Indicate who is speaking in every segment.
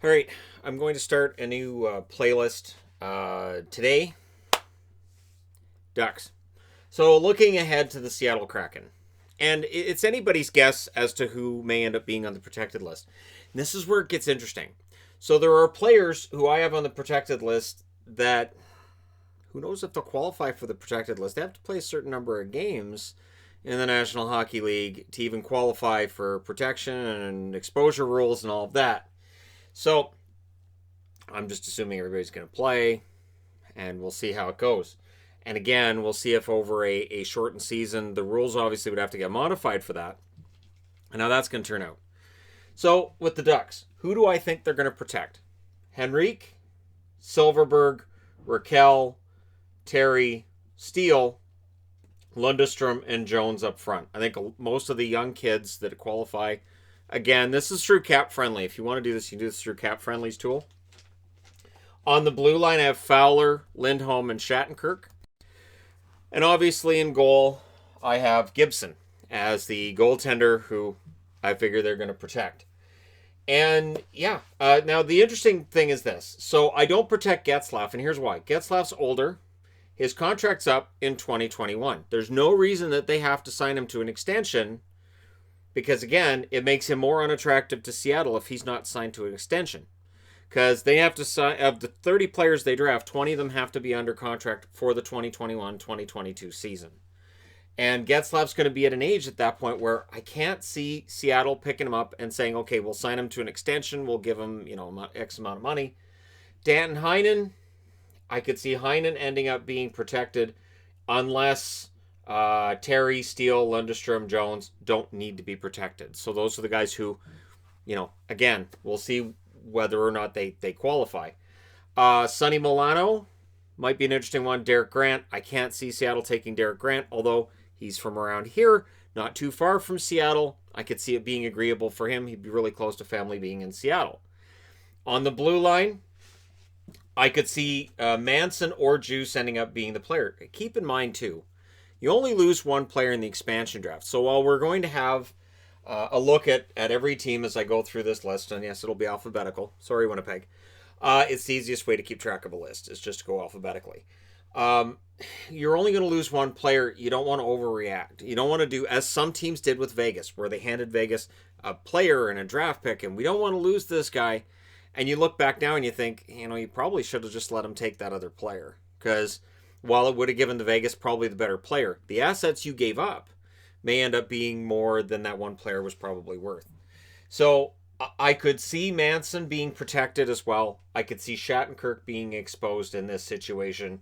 Speaker 1: All right, I'm going to start a new playlist today. Ducks. So, looking ahead to the Seattle Kraken. And it's anybody's guess as to who may end up being on the protected list. And this is where it gets interesting. So, there are players who I have on the protected list that who knows if they'll qualify for the protected list. They have to play a certain number of games in the National Hockey League to even qualify for protection and exposure rules and all of that. So, I'm just assuming everybody's going to play, and we'll see how it goes. And again, we'll see if over a shortened season, the rules obviously would have to get modified for that, and how that's going to turn out. So, with the Ducks, who do I think they're going to protect? Henrique, Silverberg, Raquel, Terry, Steele, Lundestrom, and Jones up front. I think most of the young kids that qualify, again, this is through Cap Friendly. If you want to do this, you can do this through Cap Friendly's tool. On the blue line, I have Fowler, Lindholm, and Shattenkirk. And obviously in goal, I have Gibson as the goaltender who I figure they're going to protect. And yeah, now the interesting thing is this. So I don't protect Getzlaf, and here's why. Getzlaf's older. His contract's up in 2021. There's no reason that they have to sign him to an extension because, again, it makes him more unattractive to Seattle if he's not signed to an extension. Because they have to sign, of the 30 players they draft, 20 of them have to be under contract for the 2021-2022 season. And Getzlaf's going to be at an age at that point where I can't see Seattle picking him up and saying, okay, we'll sign him to an extension, we'll give him, X amount of money. Danton Heinen, I could see Heinen ending up being protected unless Terry, Steele, Lundestrom, Jones don't need to be protected. So those are the guys who, again, we'll see whether or not they qualify. Sonny Milano might be an interesting one. Derek Grant, I can't see Seattle taking Derek Grant, although he's from around here, not too far from Seattle. I could see it being agreeable for him. He'd be really close to family being in Seattle. On the blue line, I could see Manson or Juice ending up being the player. Keep in mind, too, you only lose one player in the expansion draft. So while we're going to have a look at every team as I go through this list, and yes, it'll be alphabetical. Sorry, Winnipeg. It's the easiest way to keep track of a list, is just to go alphabetically. You're only going to lose one player. You don't want to overreact. You don't want to do, as some teams did with Vegas, where they handed Vegas a player and a draft pick, and we don't want to lose this guy. And you look back now and you think, you probably should have just let him take that other player. Because while it would have given the Vegas probably the better player, the assets you gave up may end up being more than that one player was probably worth. So I could see Manson being protected as well. I could see Shattenkirk being exposed in this situation.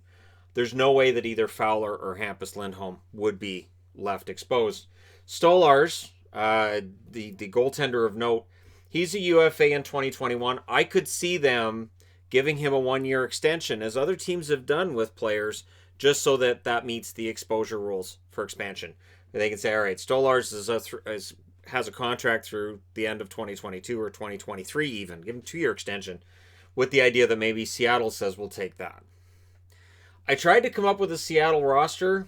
Speaker 1: There's no way that either Fowler or Hampus Lindholm would be left exposed. Stolars, the goaltender of note, he's a UFA in 2021. I could see them giving him a one-year extension, as other teams have done with players, just so that meets the exposure rules for expansion. They can say, all right, Stolars has a contract through the end of 2022 or 2023 even. Give him a 2-year extension with the idea that maybe Seattle says we'll take that. I tried to come up with a Seattle roster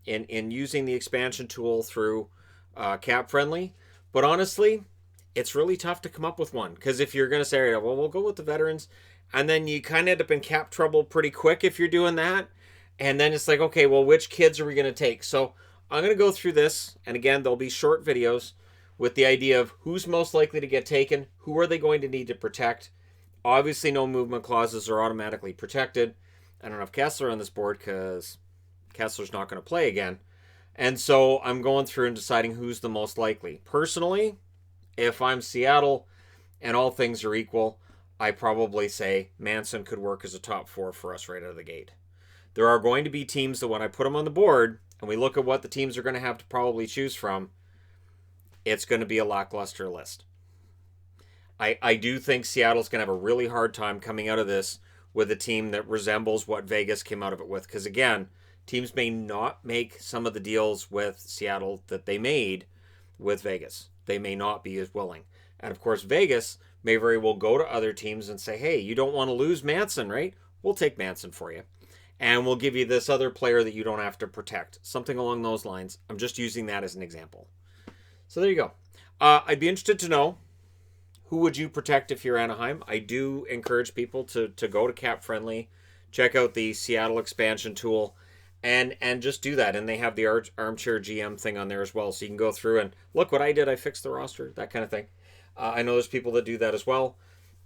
Speaker 1: in using the expansion tool through Cap Friendly, but honestly, it's really tough to come up with one. Because if you're going to say, well, we'll go with the veterans, and then you kind of end up in cap trouble pretty quick if you're doing that. And then it's like, okay, well, which kids are we going to take? So I'm going to go through this, and again, there'll be short videos with the idea of who's most likely to get taken, who are they going to need to protect. Obviously, no movement clauses are automatically protected. I don't have Kessler on this board because Kessler's not going to play again. And so I'm going through and deciding who's the most likely. Personally, if I'm Seattle and all things are equal, I probably say Manson could work as a top 4 for us right out of the gate. There are going to be teams that when I put them on the board and we look at what the teams are going to have to probably choose from, it's going to be a lackluster list. I do think Seattle's going to have a really hard time coming out of this with a team that resembles what Vegas came out of it with. Because again, teams may not make some of the deals with Seattle that they made with Vegas. They may not be as willing. And of course, Vegas may very well go to other teams and say, hey, you don't want to lose Manson, right? We'll take Manson for you. And we'll give you this other player that you don't have to protect. Something along those lines. I'm just using that as an example. So there you go. I'd be interested to know who would you protect if you're Anaheim? I do encourage people to go to Cap Friendly, check out the Seattle expansion tool, and just do that. And they have the armchair GM thing on there as well, so you can go through and look what I did. I fixed the roster, that kind of thing. I know there's people that do that as well.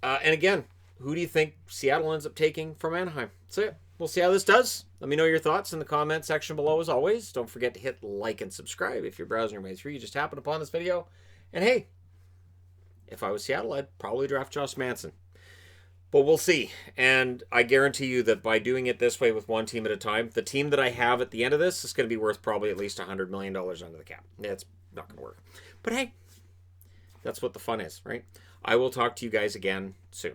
Speaker 1: And again, who do you think Seattle ends up taking from Anaheim? So yeah, we'll see how this does. Let me know your thoughts in the comment section below as always. Don't forget to hit like and subscribe if you're browsing your way through. You just happened upon this video. And hey, if I was Seattle, I'd probably draft Josh Manson. But we'll see. And I guarantee you that by doing it this way with one team at a time, the team that I have at the end of this is going to be worth probably at least $100 million under the cap. It's not going to work. But hey, that's what the fun is, right? I will talk to you guys again soon.